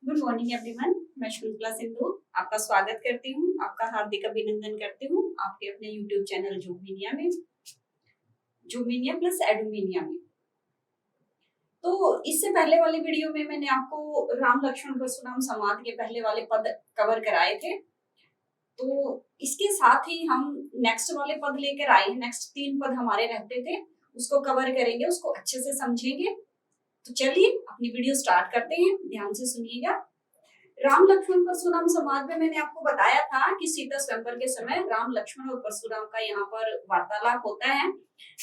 Good morning everyone. मैं श्रुतिका सिंधु आपका स्वागत करती हूँ, आपका हार्दिक अभिनंदन करती हूँ आपके अपने यूट्यूब चैनल जूमीनिया में, जूमीनिया प्लस एडुमीनिया में। तो इससे पहले वाली वीडियो में मैंने आपको राम लक्ष्मण परशुराम संवाद के पहले वाले पद कवर कराए थे। तो इसके साथ ही हम नेक्स्ट वाले पद लेकर आए हैं। नेक्स्ट 3 पद हमारे रहते थे, उसको कवर करेंगे, उसको अच्छे से समझेंगे। तो चलिए अपनी वीडियो स्टार्ट करते हैं, ध्यान से सुनिएगा। राम लक्ष्मण परशुराम संवाद में मैंने आपको बताया था कि सीता स्वयंवर के समय राम लक्ष्मण और परशुराम का यहाँ पर वार्तालाप होता है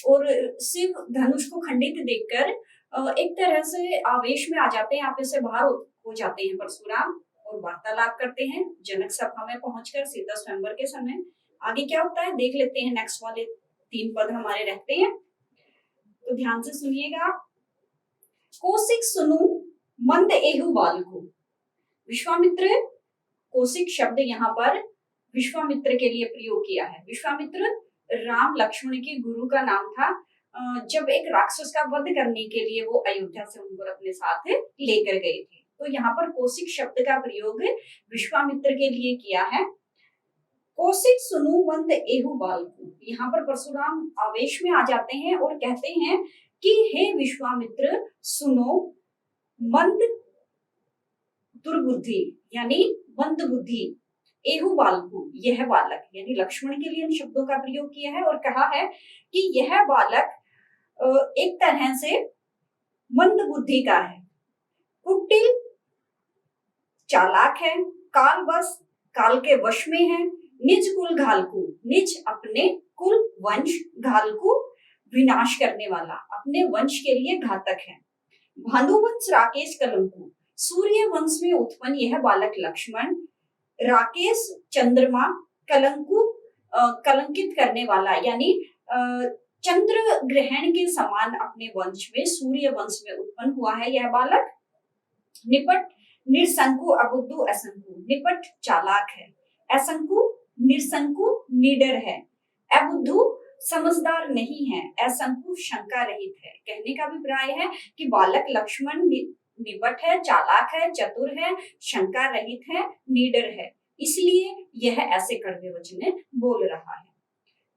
और शिव धनुष को खंडित देखकर एक तरह से आवेश में आ जाते हैं, आप से बाहर हो जाते हैं परशुराम और वार्तालाप करते हैं जनक सभा में पहुंचकर सीता स्वयंवर के समय। आगे क्या होता है देख लेते हैं, नेक्स्ट वाले 3 पद हमारे रहते हैं, तो ध्यान से सुनिएगा। कौशिक सुनु मंद एहु बालको। विश्वामित्र, कौशिक शब्द यहाँ पर विश्वामित्र के लिए प्रयोग किया है। विश्वामित्र राम लक्ष्मण के गुरु का नाम था। जब एक राक्षस का वध करने के लिए वो अयोध्या से उनको अपने साथ लेकर गए थे, तो यहाँ पर कौशिक शब्द का प्रयोग विश्वामित्र के लिए किया है। कौशिक सुनु मंद एहु बालको। यहाँ पर परशुराम आवेश में आ जाते हैं और कहते हैं कि हे विश्वामित्र सुनो, मंद दुर्बुद्धि यानी मंद बुद्धि, एहु बालकु यह बालक, यानी लक्ष्मण के लिए इन शब्दों का प्रयोग किया है और कहा है कि यह बालक एक तरह से मंद बुद्धि का है, कुटिल चालाक है, काल बस काल के वश में है, निज कुल घालकू, निज अपने कुल वंश, घालकू विनाश करने वाला, अपने वंश के लिए घातक है। भानुवंश राकेश कलंकु, सूर्य वंश में उत्पन्न यह बालक लक्ष्मण, राकेश चंद्रमा, कलंकु कलंकित करने वाला, यानी चंद्र ग्रहण के समान अपने वंश में सूर्य वंश में उत्पन्न हुआ है यह बालक। निपट निरसंकु अबुद्धू असंकु, निपट चालाक है, असंकु निरसंकु निडर है, अबुद्धू समझदार नहीं है, असंकु शंका रहित है। कहने का अभिप्राय है कि बालक लक्ष्मण निपट है, चालाक है, चतुर है, शंका रहित है, निडर है, इसलिए यह ऐसे कड़वे वचन बोल रहा है।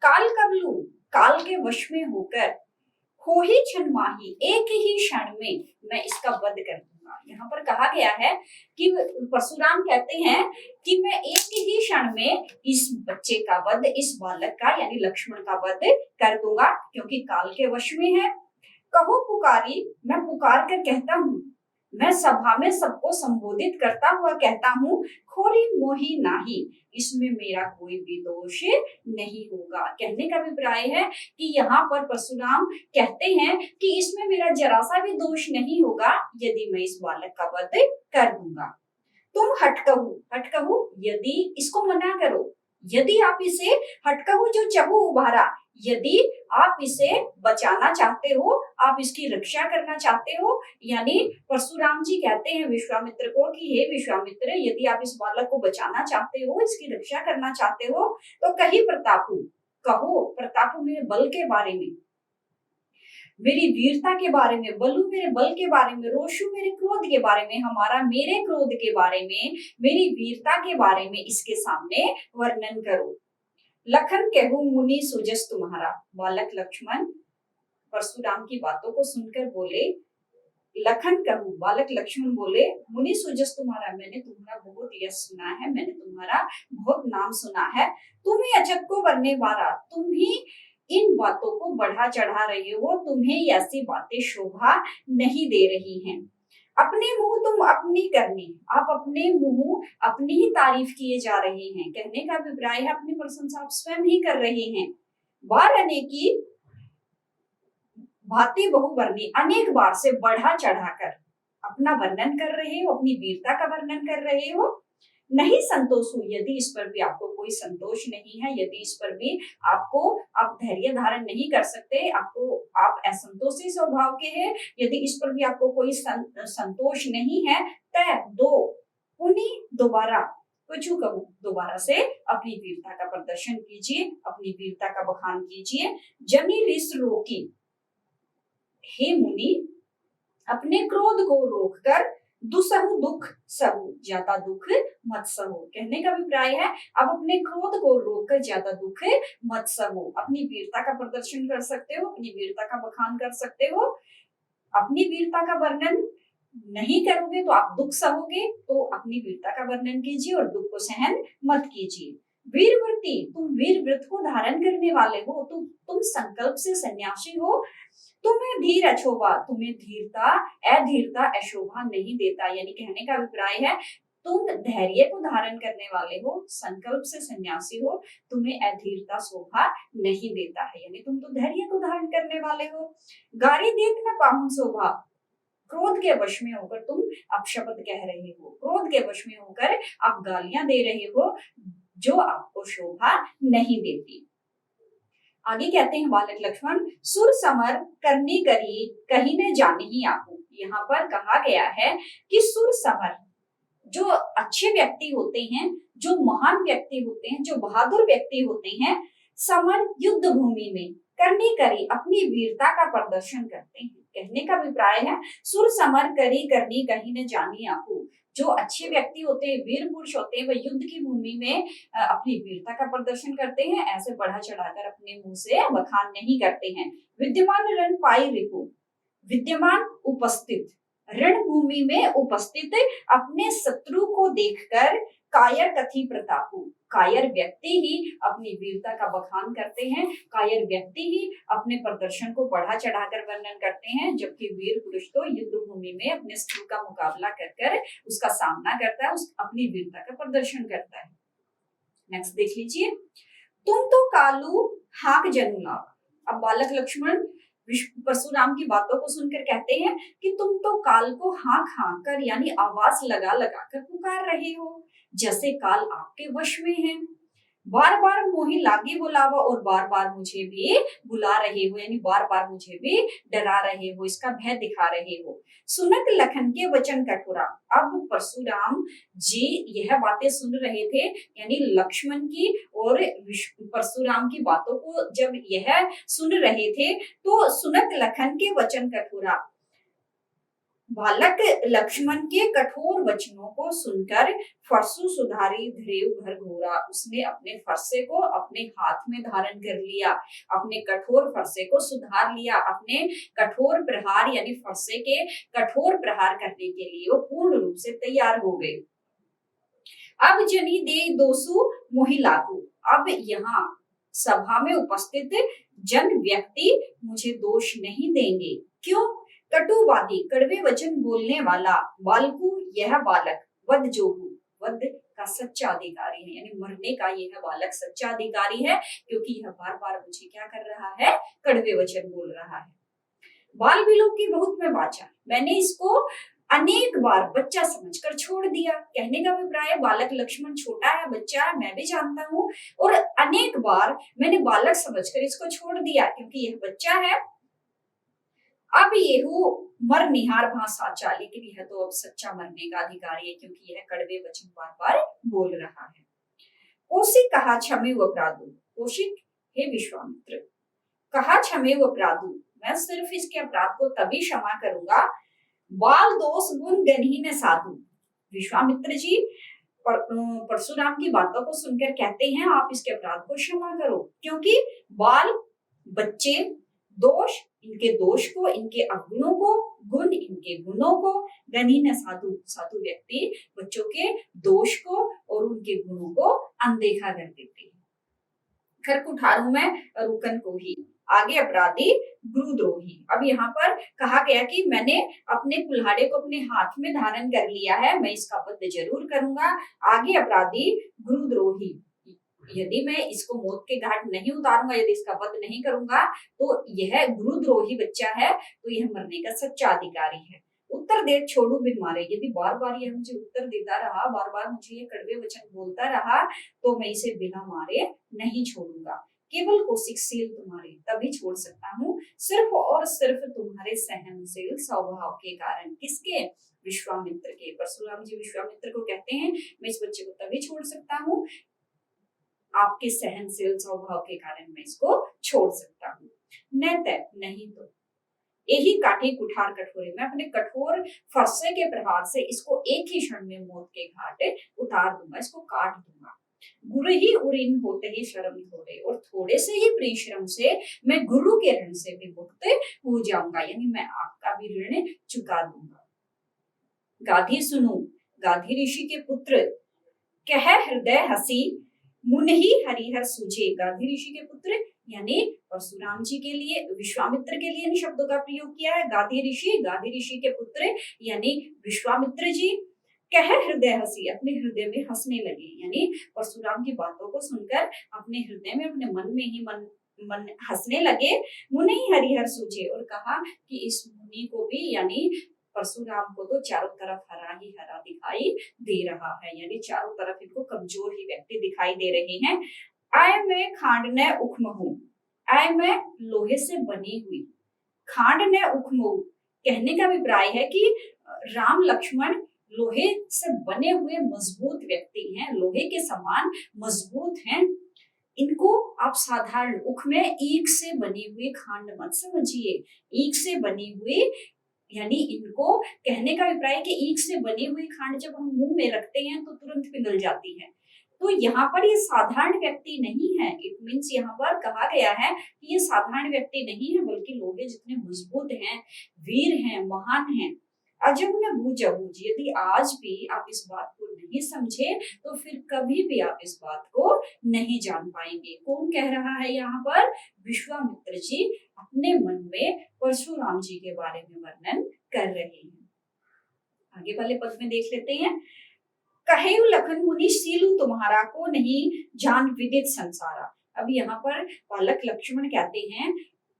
काल कबलू, काल के वश में होकर, हो ही क्षण माही, एक ही क्षण में मैं इसका वध कर दूंगा। यहाँ पर कहा गया है कि परशुराम कहते हैं कि मैं एक ही क्षण में इस बच्चे का वध, इस बालक का यानी लक्ष्मण का वध कर दूंगा, क्योंकि काल के वश में है। कहो पुकारी, मैं पुकार कर कहता हूँ, मैं सभा में सबको संबोधित करता हुआ कहता हूँ, खोरी मोही नाही, इसमें मेरा कोई भी दोष नहीं होगा। कहने का अभिप्राय है कि यहाँ पर परशुराम कहते हैं कि इसमें मेरा जरा सा भी दोष नहीं होगा यदि मैं इस बालक का वध कर दूंगा। तुम हटकहु यदि इसको मना करो, यदि आप इसे हटकहु जो चहु उभारा, यदि आप इसे बचाना चाहते हो, आप इसकी रक्षा करना चाहते हो, यानी परशुराम जी कहते हैं विश्वामित्र को कि हे विश्वामित्र, यदि आप इस बालक को बचाना चाहते हो, इसकी रक्षा करना चाहते हो, तो कही प्रतापु, कहो प्रतापु मेरे बल के बारे में, मेरी वीरता के बारे में, बलु मेरे बल के बारे में, रोशु मेरे क्रोध के बारे में, हमारा मेरे क्रोध के बारे में, मेरी वीरता के बारे में इसके सामने वर्णन करो। लखन कहू मुनि सुजस तुम्हारा। बालक लक्ष्मण परशुराम की बातों को सुनकर बोले, लखन कहू, बालक लक्ष्मण बोले, मुनि सुजस तुम्हारा, मैंने तुम्हारा बहुत यश सुना है, मैंने तुम्हारा बहुत नाम सुना है, तुम ही अजब को वरने वाला, तुम ही इन बातों को बढ़ा चढ़ा रहे हो, तुम्हें ऐसी बातें शोभा नहीं दे रही हैं। अपने मुंह तुम अपनी करनी, आप अपने मुंह अपनी ही तारीफ किए जा रहे हैं। कहने का अभिप्राय है अपनी प्रशंसा आप स्वयं ही कर रहे हैं। बार अनेकी भांति बहुवर्णी, अनेक बार से बढ़ा चढ़ाकर अपना वर्णन कर रहे हो, अपनी वीरता का वर्णन कर रहे हो। नहीं संतोष हो, यदि इस पर भी आपको कोई संतोष नहीं है, यदि इस पर भी आप धैर्य धारण नहीं कर सकते, आप असंतोषी स्वभाव के हैं, यदि इस पर भी आपको कोई संतोष नहीं है, तय दो उन्हीं दोबारा कुछ कहूँ, दोबारा से अपनी वीरता का प्रदर्शन कीजिए, अपनी वीरता का बखान कीजिए। जनी रिस रोकी, हे मुनि अपने क्रोध को रोककर दुसहु दुख सहु, ज्यादा दुख मत सहो। कहने का अभिप्राय है अब अपने क्रोध को रोककर ज्यादा दुख मत सहो। अपनी वीरता का प्रदर्शन कर सकते हो, अपनी वीरता का बखान कर सकते हो। अपनी वीरता का वर्णन नहीं करोगे तो आप दुख सहोगे, तो अपनी वीरता का वर्णन कीजिए और दुख को सहन मत कीजिए। वीरव्रती, तुम वीर व्रत को धारण करने वाले हो, तुम संकल्प से सन्यासी हो। तुम्हें धीर अशोभा, तुम्हें धीरता अधीरता अशोभा नहीं देता। यानी कहने का अभिप्राय है तुम धैर्य को धारण करने वाले हो, संकल्प से सन्यासी हो, तुम्हें अधीरता शोभा नहीं देता है। यानी तुम तो धैर्य को धारण करने वाले हो। गारी देख न पाहुन शोभा, क्रोध के वश में होकर तुम अपशब्द कह रहे हो, क्रोध के वश में होकर आप गालियां दे रहे हो जो आपको शोभा नहीं देती। आगे कहते हैं बालक लक्ष्मण, सुर समर करनी करी कहीं न जाने ही आपू। यहाँ पर कहा गया है कि सुर समर, जो अच्छे व्यक्ति होते हैं, जो महान व्यक्ति होते हैं, जो बहादुर व्यक्ति होते हैं, समर युद्ध भूमि में करनी करी अपनी वीरता का प्रदर्शन करते हैं। कहने का अभिप्राय है सुर समर करी करनी कहीं न जानी आपू। जो अच्छे व्यक्ति होते हैं, वीर पुरुष होते हैं, वह युद्ध की भूमि में अपनी वीरता का प्रदर्शन करते हैं। ऐसे बढ़ा चढ़ाकर अपने मुंह से बखान नहीं करते हैं। विद्यमान रण पाई रिपु, विद्यमान उपस्थित, रणभूमि में उपस्थित अपने शत्रु को देखकर कायर कथी प्रतापु, कायर व्यक्ति ही अपनी वीरता का बखान करते हैं, कायर व्यक्ति ही अपने प्रदर्शन को बढ़ा चढ़ाकर वर्णन करते हैं, जबकि वीर पुरुष तो युद्ध भूमि में अपने शत्रु का मुकाबला कर उसका सामना करता है, उस अपनी वीरता का प्रदर्शन करता है। नेक्स्ट देख लीजिए, तुम तो कालू हाक जनुला। अब बालक लक्ष्मण परशुराम की बातों को सुनकर कहते हैं कि तुम तो काल को हाँक हाँक कर यानी आवाज लगा लगा कर पुकार रहे हो, जैसे काल आपके वश में है। बार बार मोहि लागे बुलावा, और बार बार मुझे भी बुला रहे हो, यानी बार बार मुझे भी डरा रहे हो, इसका भय दिखा रहे हो। सुनक लखन के वचन कठोरा। अब परशुराम जी यह बातें सुन रहे थे, यानी लक्ष्मण की और परशुराम की बातों को जब यह सुन रहे थे तो सुनक लखन के वचन कठोरा, बालक लक्ष्मण के कठोर वचनों को सुनकर फरसु सुधारी धरेव घर घोरा, उसने अपने फरसे को अपने हाथ में धारण कर लिया, अपने कठोर फरसे को सुधार लिया, अपने कठोर प्रहार यानी फरसे के कठोर प्रहार करने के लिए वो पूर्ण रूप से तैयार हो गए। अब जनी दे दोसु मोहि लागू, अब यहाँ सभा में उपस्थित जन व्यक्ति मुझे दोष नहीं देंगे। क्यों? कटुवादी, कड़वे वचन बोलने वाला, बालकु यह बालक, वध जोहु, वध का सच्चा अधिकारी है, यानी मरने का यह बालक सच्चा अधिकारी है, क्योंकि यह बार बार मुझे क्या कर रहा है, कड़वे वचन बोल रहा है। बाल बिलोक की बहुत में बाचा, मैंने इसको अनेक बार बच्चा समझकर छोड़ दिया। कहने का अभिप्राय बालक लक्ष्मण छोटा है, बच्चा है, मैं भी जानता हूँ, और अनेक बार मैंने बालक समझकर इसको छोड़ दिया क्योंकि यह बच्चा है। अब येहू मर निहार भा साचा, लेकिन यह तो अब सच्चा मरने का अधिकारी है क्योंकि यह कड़वे वचन बार बार बोल रहा है। कौशिक कहा क्षमे व अपराधु, कौशिक हे विश्वामित्र कहा क्षमे व अपराधु, मैं सिर्फ इसके अपराध को तभी क्षमा करूंगा, बाल दोष गुण गणहीन साधु। विश्वामित्र जी परशुराम की बातों को सुनकर कहते हैं आप इसके अपराध को क्षमा करो, क्योंकि बाल बच्चे, दोष इनके दोष को, इनके अवगुणों को, गुण इनके गुणों को, गणहीन साधु साधु व्यक्ति बच्चों के दोष को और उनके गुणों को अनदेखा कर देते हैं। खरकुठारों में रुकन को ही, आगे अपराधी गुरुद्रोही। अब यहाँ पर कहा गया कि मैंने अपने कुल्हाड़े को अपने हाथ में धारण कर लिया है, मैं इसका वध जरूर करूंगा। आगे अपराधी गुरुद्रोही, यदि मैं इसको मौत के घाट नहीं उतारूंगा, यदि इसका वध नहीं करूंगा तो यह गुरुद्रोही बच्चा है, तो यह मरने का सच्चा अधिकारी है। उत्तर दे छोड़ू बिन मारे, यदि बार बार यह मुझे उत्तर देता रहा, बार बार मुझे ये कड़वे वचन बोलता रहा, तो मैं इसे बिना मारे नहीं छोड़ूंगा। केवल कौशिकशील तुम्हारे तभी छोड़ सकता हूँ, सिर्फ और सिर्फ तुम्हारे सहनशील स्वभाव के कारण। किसके? विश्वामित्र के। परशुराम जी विश्वामित्र को कहते हैं मैं इस बच्चे को तभी छोड़ सकता हूँ, आपके सहनशील स्वभाव के कारण मैं इसको छोड़ सकता हूँ। नहीं तो यही काठी कुठार कठोरे, मैं अपने कठोर फरसे के प्रहार से इसको एक ही क्षण में मौत के घाट उतार दूंगा, इसको काट दूंगा। गुरु ही उरीन होते ही शर्म थोड़े, और थोड़े से ही परिश्रम से मैं गुरु के ऋण से भी मुक्त हो जाऊंगा, यानी मैं आपका भी ऋण चुका दूंगा। गाधी सुनो, गाधी ऋषि के पुत्र, कह हृदय हसी, मुन ही हरिहर सूझे। गाधी ऋषि के पुत्र यानी परशुराम जी के लिए, विश्वामित्र के लिए इन शब्दों का प्रयोग किया है। गाधी ऋषि के पुत्र यानी विश्वामित्र जी। कह हृदय हसी, अपने हृदय में हंसने लगे, यानी परशुराम की बातों को सुनकर अपने हृदय में, अपने मन में ही मन हंसने लगे। मुनि हरिहर सूझे, और कहा कि इस मुनि को भी, यानी परशुराम को तो चारों तरफ हरा ही हरा दिखाई दे रहा है, यानी चारों तरफ इनको कमजोर ही व्यक्ति दिखाई दे रहे हैं। आय मैं खांड न उखमहू, आय मैं लोहे से बनी हुई, खांड न उखमहू, कहने का अभिप्राय है कि राम लक्ष्मण लोहे से बने हुए मजबूत व्यक्ति हैं, लोहे के समान मजबूत हैं। इनको आप साधारण उख में ईख से बनी हुई खांड मत समझिए, ईख से बनी हुई, यानी इनको कहने का अभिप्राय है कि ईख से बनी हुई खांड जब हम मुंह में रखते हैं तो तुरंत पिघल जाती है। तो यहाँ पर ये साधारण व्यक्ति नहीं है, इट मीन्स यहाँ पर कहा गया है कि ये साधारण व्यक्ति नहीं है, बल्कि लोहे जितने मजबूत हैं, वीर हैं, महान हैं। अजब न बूझ अबूझ, यदि आज भी आप इस बात को नहीं समझे तो फिर कभी भी आप इस बात को नहीं जान पाएंगे। कौन कह रहा है यहाँ पर? विश्वामित्र जी अपने मन में परशुराम जी के बारे में वर्णन कर रहे हैं। आगे वाले पद में देख लेते हैं। कहेउ लखन मुनि सीलू तुम्हारा, को नहीं जान विदित संसारा। अब यहाँ पर बालक लक्ष्मण कहते हैं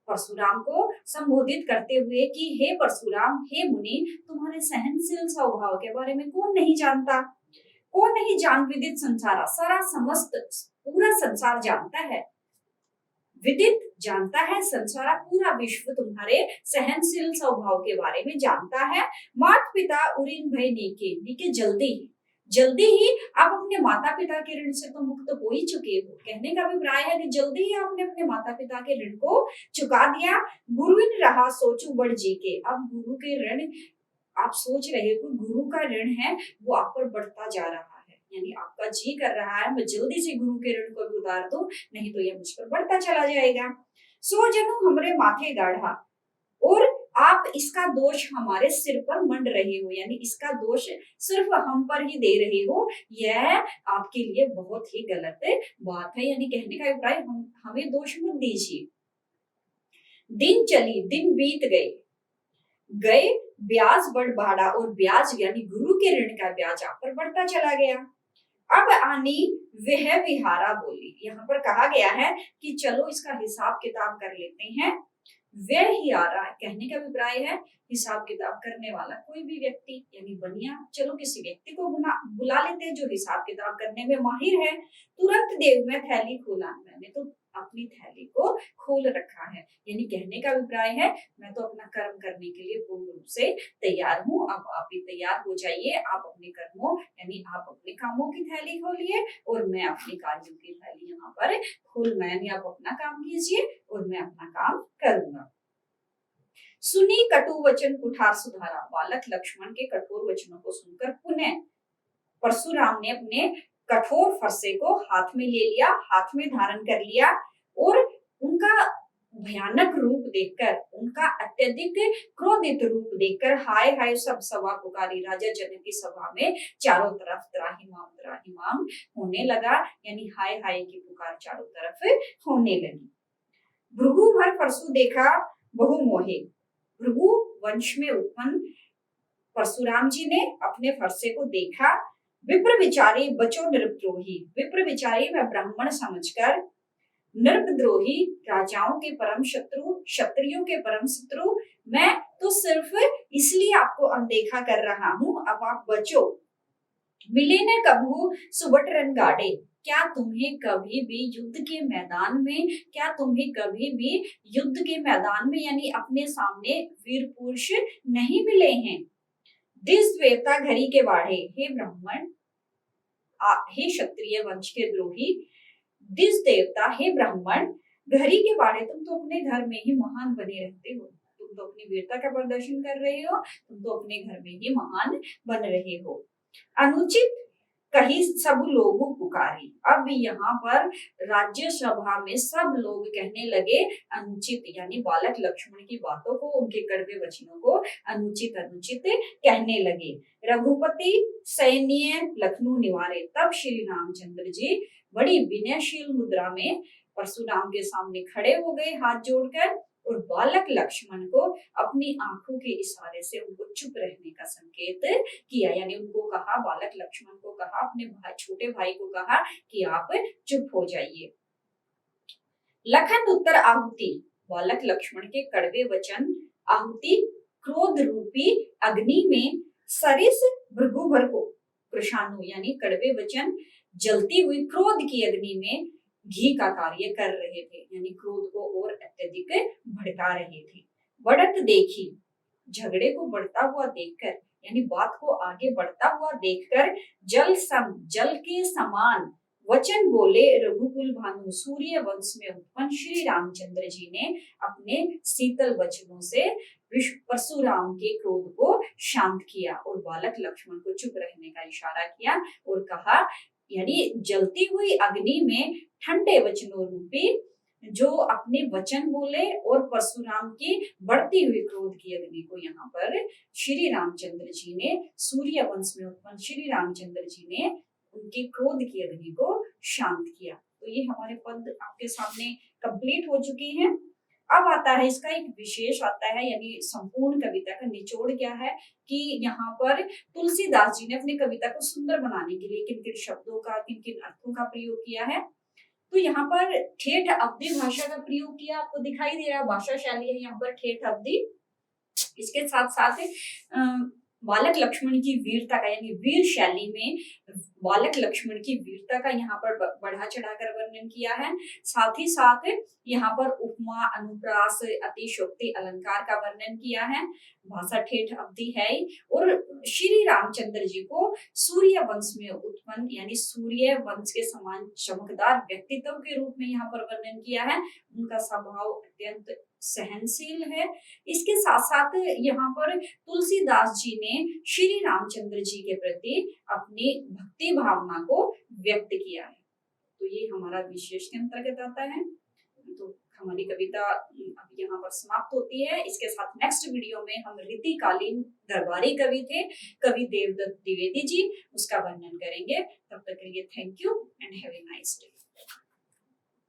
परशुराम को संबोधित करते हुए कि हे परशुराम, हे मुनि, तुम्हारे सहनशील स्वभाव के बारे में कौन नहीं जानता, कौन नहीं जान विदित संसारा, सारा समस्त पूरा संसार जानता है, विदित जानता है, संसारा पूरा विश्व तुम्हारे सहनशील स्वभाव के बारे में जानता है। मात पिता उरीन भय नीके, नीके जल्दी ही आप अपने माता पिता के ऋण से तो मुक्त हो ही चुके हो। कहने का अभिप्राय है कि जल्दी ही आपने अपने माता पिता के ऋण को चुका दिया। गुरुइन रहा सोचू बढ़ जी के, अब गुरु के ऋण आप सोच रहे हो, गुरु का ऋण है वो आप पर बढ़ता जा रहा है, यानी आपका जी कर रहा है मैं जल्दी से गुरु के ऋण को भी उतार दूं, नहीं तो यह मुझ पर बढ़ता चला जाएगा। सो जनू हमरे माथे गाढ़ा, और आप इसका दोष हमारे सिर पर मंड रहे हो, यानी इसका दोष सिर्फ हम पर ही दे रहे हो, यह आपके लिए बहुत ही गलत बात है। यानी कहने का अभिप्राय हमें दोष मत दीजिए। दिन चली दिन बीत गए ब्याज बढ़ बढ़ा, और ब्याज यानी गुरु के ऋण का ब्याज आप पर बढ़ता चला गया। अब आनी वह विहारा बोली, यहाँ पर कहा गया है कि चलो इसका हिसाब किताब कर लेते हैं। वह ही आ रहा है, कहने का अभिप्राय है हिसाब किताब करने वाला कोई भी व्यक्ति, यानी बनिया, चलो किसी व्यक्ति को बुला लेते हैं जो हिसाब किताब करने में माहिर है। तुरंत देव में थैली खोला, मैंने तो अपनी थैली को खोल रखा है, यानी कहने का अभिप्राय है मैं तो अपना कर्म करने के लिए पूर्ण रूप से तैयार हूँ, अब आप भी तैयार हो जाइए, आप अपने कर्मों यानी आप अपने कामों की थैली खोलिए और मैं अपने कार्यों की थैली यहाँ पर खोलना, यानी आप अपना काम कीजिए और मैं अपना काम करूंगा। सुनी कटु वचन कुठार सुधारा, बालक लक्ष्मण के कठोर वचनों को सुनकर पुनः परशुराम ने अपने कठोर फरसे को हाथ में ले लिया, हाथ में धारण कर लिया, और उनका भयानक रूप देखकर, उनका अत्यधिक क्रोधित रूप देखकर हाय हाय सब सभा पुकारी। राजा जनक की सभा में चारों तरफ त्राहिमाम होने लगा, यानी हाय हाय की पुकार चारों तरफ होने लगी। भृगु भर परशु देखा बहु मोहे, भृगु वंश में उत्पन्न परशुराम जी ने अपने फरसे को देखा। विप्र विचारी बचो नृपद्रोही, विप्र विचारी मैं ब्राह्मण समझकर, नृपद्रोही राजाओं के परम शत्रु, क्षत्रियों के परम शत्रु, मैं तो सिर्फ इसलिए आपको अनदेखा कर रहा हूँ, अब आप बचो। मिले ने कभू सुबट रन गाड़े, क्या तुम्हें कभी भी युद्ध के मैदान में, क्या तुम्हें कभी भी युद्ध के मैदान में यानी अपने सामने वीर पुरुष नहीं मिले हैं। दिस देवता घरी के बाढ़े, हे ब्राह्मण, हे क्षत्रिय वंश के द्रोही, दिस देवता, हे ब्राह्मण, घरी के बाढ़े, तुम तो अपने घर में ही महान बने रहते हो, तुम तुम तो अपनी वीरता का प्रदर्शन कर रहे हो, तुम तो अपने घर में ही महान बन रहे हो। अनुचित कही सब लोगों पुकारी। अब यहाँ पर राज्यसभा में सब लोग कहने लगे अनुचित, यानी बालक लक्ष्मण की बातों को, उनके कड़वे वचनों को अनुचित अनुचित कहने लगे। रघुपति सैन्य लखनऊ निवारे। तब श्री रामचंद्र जी बड़ी विनयशील मुद्रा में परशुराम के सामने खड़े हो गए हाथ जोड़कर, और बालक लक्ष्मण को अपनी आंखों के इशारे से उनको चुप रहने का संकेत किया, यानी उनको कहा, बालक लक्ष्मण को कहा, अपने भाई, छोटे भाई को कहा कि आप चुप हो जाइए। लखन उत्तर आहुति। बालक लक्ष्मण के कड़वे वचन आहुति क्रोध रूपी अग्नि में सरिस भृगुभर को कृषाणु, यानी कड़वे वचन जलती हुई क्रोध की अग्नि में घी का कार्य कर रहे थे, यानी क्रोध को और अत्यधिक भड़का रहे थे। बढ़त देखी। झगड़े को बढ़ता हुआ देखकर, यानी बात को आगे बढ़ता हुआ देखकर, जल के समान वचन बोले रघुकुल भानु। सूर्य वंश में उत्पन्न श्री रामचंद्र जी ने अपने शीतल वचनों से परशुराम के क्रोध को शांत किया और बालक लक्ष्मण को चुप रहने का इशारा किया और कहा, यानी जलती हुई अग्नि में ठंडे वचनों रूपी जो अपने वचन बोले और परशुराम की बढ़ती हुई क्रोध की अग्नि को यहाँ पर श्री रामचंद्र जी ने, सूर्य वंश में उत्पन्न श्री रामचंद्र जी ने उनकी क्रोध की अग्नि को शांत किया। तो ये हमारे पद आपके सामने कंप्लीट हो चुके हैं। अब आता है इसका एक विशेष आता है, यानी संपूर्ण कविता का निचोड़ क्या है कि यहाँ पर तुलसीदास जी ने अपनी कविता को सुंदर बनाने के लिए किन किन शब्दों का, किन किन अर्थों का प्रयोग किया है। तो यहाँ पर ठेठ अवधि भाषा का प्रयोग किया, आपको दिखाई दे रहा है, भाषा शैली है यहाँ पर ठेठ अवधि। इसके साथ साथ बालक लक्ष्मण की वीरता का, यानी वीर शैली में बालक लक्ष्मण की वीरता का यहाँ पर बढ़ा चढ़ाकर वर्णन किया है। साथ ही साथ यहाँ पर उपमा, अनुप्रास, अतिशोक्ति, अलंकार का वर्णन किया है। भाषा ठेठ अवधि है। और श्री रामचंद्र जी को सूर्य वंश में उत्पन्न, यानी सूर्य वंश के समान चमकदार व्यक्तित्व के रूप में यहाँ पर वर्णन किया है। उनका स्वभाव अत्यंत सहनशील है। इसके साथ साथ यहाँ पर तुलसीदास जी ने श्री रामचंद्र जी के प्रति अपनी भक्ति भावना को व्यक्त किया है। तो ये हमारा विशेष के अंतर्गत आता है। तो हमारी कविता अब यहाँ पर समाप्त होती है। इसके साथ नेक्स्ट वीडियो में हम रीतिकालीन दरबारी कवि थे, कवि देवदत्त द्विवेदी जी, उसका वर्णन करेंगे। तब तक के लिए thank you and have a nice day.